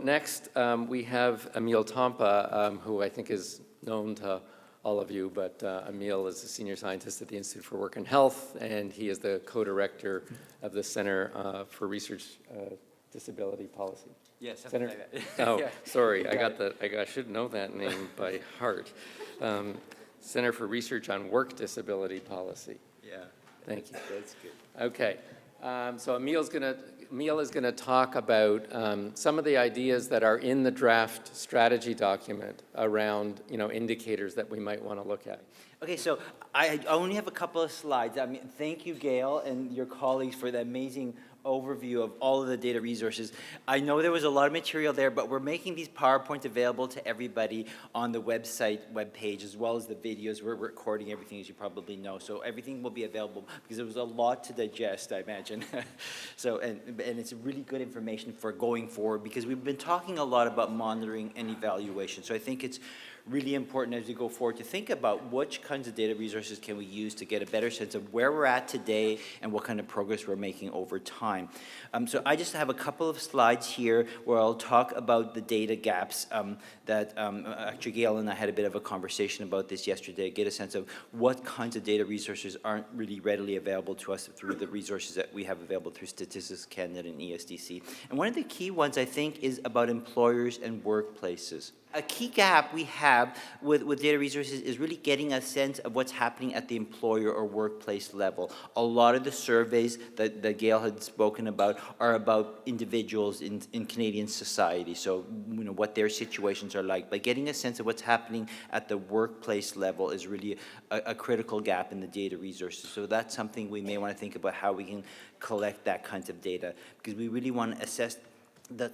Next, we have Emile Tompa, who I think is known to all of you, but Emile is a senior scientist at the Institute for Work and Health, and he is the co-director of the Center for Research Disability Policy. Yes, Center. Like that. Oh, Yeah. sorry, I should know that name by heart. Center for Research on Work Disability Policy. Yeah. Thank you. That's good. Okay, so Emile is going to talk about some of the ideas that are in the draft strategy document around, indicators that we might want to look at. Okay, so I only have a couple of slides. I mean, thank you, Gail, and your colleagues for the amazing overview of all of the data resources. I know there was a lot of material there, but we're making these PowerPoints available to everybody on the webpage, as well as the videos. We're recording everything, as you probably know, so everything will be available because there was a lot to digest, I imagine. So, and it's really good information for going forward because we've been talking a lot about monitoring and evaluation. So I think it's really important as we go forward to think about which kinds of data resources can we use to get a better sense of where we're at today and what kind of progress we're making over time. So I just have a couple of slides here where I'll talk about the data gaps that actually Gail and I had a bit of a conversation about this yesterday, get a sense of what kinds of data resources aren't really readily available to us through the resources that we have available through Statistics Canada and ESDC. And one of the key ones I think is about employers and workplaces. A key gap we have with data resources is really getting a sense of what's happening at the employer or workplace level. A lot of the surveys that Gail had spoken about are about individuals in Canadian society, so what their situations are like. But getting a sense of what's happening at the workplace level is really a critical gap in the data resources. So that's something we may want to think about how we can collect that kinds of data, because we really want to assess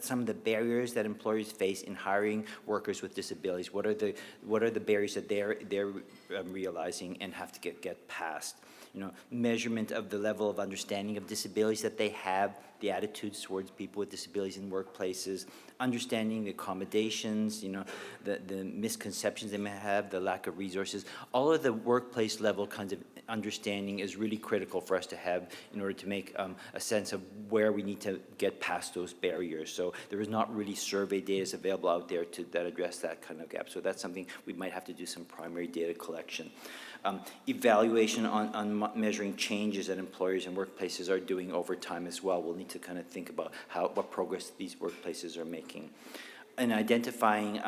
some of the barriers that employers face in hiring workers with disabilities. What are the barriers that they're realizing and have to get past? Measurement of the level of understanding of disabilities that they have, the attitudes towards people with disabilities in workplaces, understanding the accommodations, the misconceptions they may have, the lack of resources. All of the workplace level kinds of understanding is really critical for us to have in order to make a sense of where we need to get past those barriers. So there is not really survey data available out there that address that kind of gap. So that's something we might have to do some primary data collection. Evaluation on measuring changes that employers and workplaces are doing over time as well. We'll need to kind of think about what progress these workplaces are making. And identifying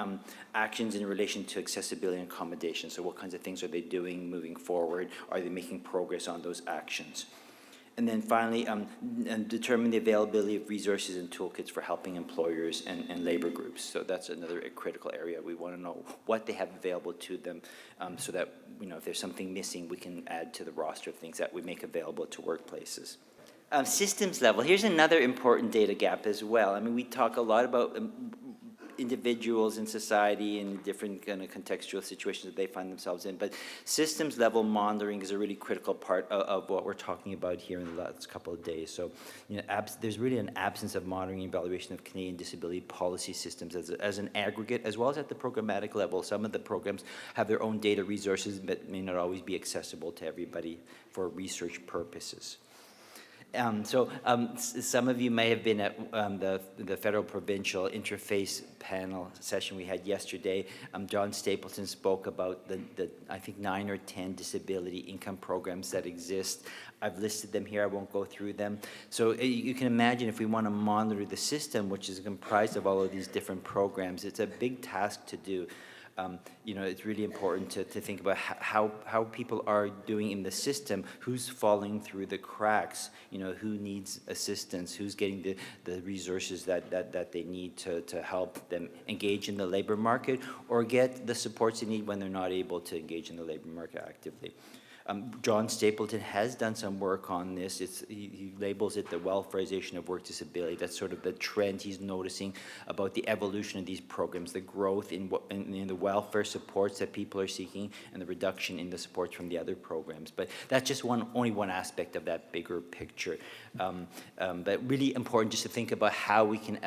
actions in relation to accessibility and accommodation. So what kinds of things are they doing moving forward? Are they making progress on those actions? And then finally, determine the availability of resources and toolkits for helping employers and labor groups. So that's another critical area. We want to know what they have available to them so that, if there's something missing, we can add to the roster of things that we make available to workplaces. Systems level, here's another important data gap as well. I mean, we talk a lot about individuals in society and different kind of contextual situations that they find themselves in. But systems level monitoring is a really critical part of what we're talking about here in the last couple of days. So there's really an absence of monitoring and evaluation of Canadian disability policy systems as an aggregate, as well as at the programmatic level. Some of the programs have their own data resources but may not always be accessible to everybody for research purposes. Some of you may have been at the federal provincial interface panel session we had yesterday. John Stapleton spoke about the I think 9 or 10 disability income programs that exist. I've listed them here. I won't go through them. So you can imagine if we want to monitor the system, which is comprised of all of these different programs, it's a big task to do. It's really important to think about how people are doing in the system, who's falling through the cracks, who needs assistance, who's getting the resources that they need to help them engage in the labor market or get the supports they need when they're not able to engage in the labor market actively. John Stapleton has done some work on this. He labels it the welfarization of work disability. That's sort of the trend he's noticing about the evolution of these programs, the growth in the welfare supports that people are seeking and the reduction in the supports from the other programs. But that's just only one aspect of that bigger picture. But really important just to think about how we can,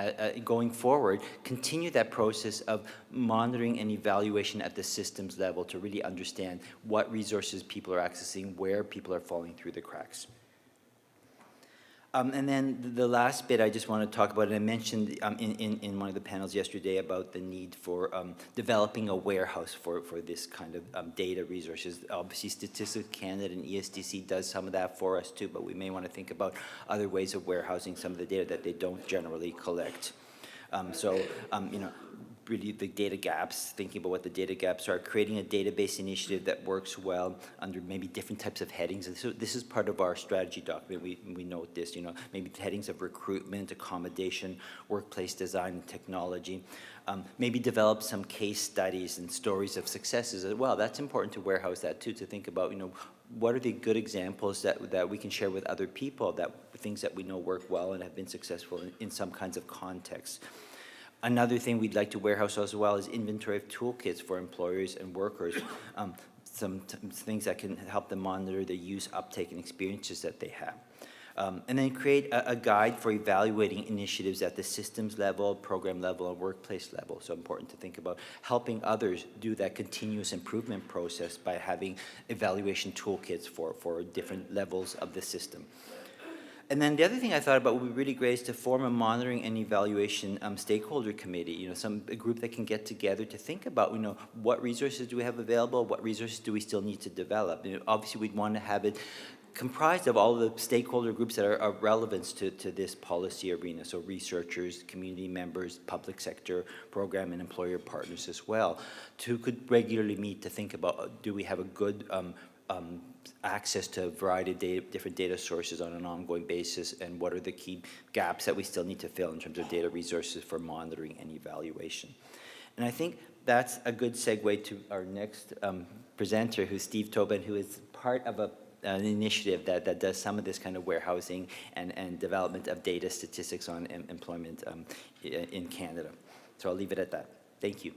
going forward, continue that process of monitoring and evaluation at the systems level to really understand what resources people are accessing, where people are falling through the cracks. And then the last bit I just want to talk about, and I mentioned in one of the panels yesterday about the need for developing a warehouse for this kind of data resources. Obviously, Statistics Canada and ESDC does some of that for us too, but we may want to think about other ways of warehousing some of the data that they don't generally collect. You know, really the data gaps, thinking about what the data gaps are, creating a database initiative that works well under maybe different types of headings. And so this is part of our strategy document. We note this, you know, maybe headings of recruitment, accommodation, workplace design, and technology. Maybe develop some case studies and stories of successes as well. That's important to warehouse that too, to think about, you know, what are the good examples that we can share with other people, that things that we know work well and have been successful in some kinds of contexts. Another thing we'd like to warehouse as well is inventory of toolkits for employers and workers. Some things that can help them monitor the use, uptake, and experiences that they have. And then create a guide for evaluating initiatives at the systems level, program level, and workplace level. So important to think about helping others do that continuous improvement process by having evaluation toolkits for different levels of the system. And then the other thing I thought about would be really great is to form a monitoring and evaluation stakeholder committee, you know, a group that can get together to think about, you know, what resources do we have available, what resources do we still need to develop. You know, obviously, we'd want to have it comprised of all the stakeholder groups that are relevant to this policy arena, so researchers, community members, public sector, program and employer partners as well, who could regularly meet to think about, do we have a good access to a variety of different data sources on an ongoing basis, and what are the key gaps that we still need to fill in terms of data resources for monitoring and evaluation. And I think that's a good segue to our next presenter, who's Steve Tobin, who is part of an initiative that does some of this kind of warehousing and development of data statistics on employment in Canada. So I'll leave it at that. Thank you.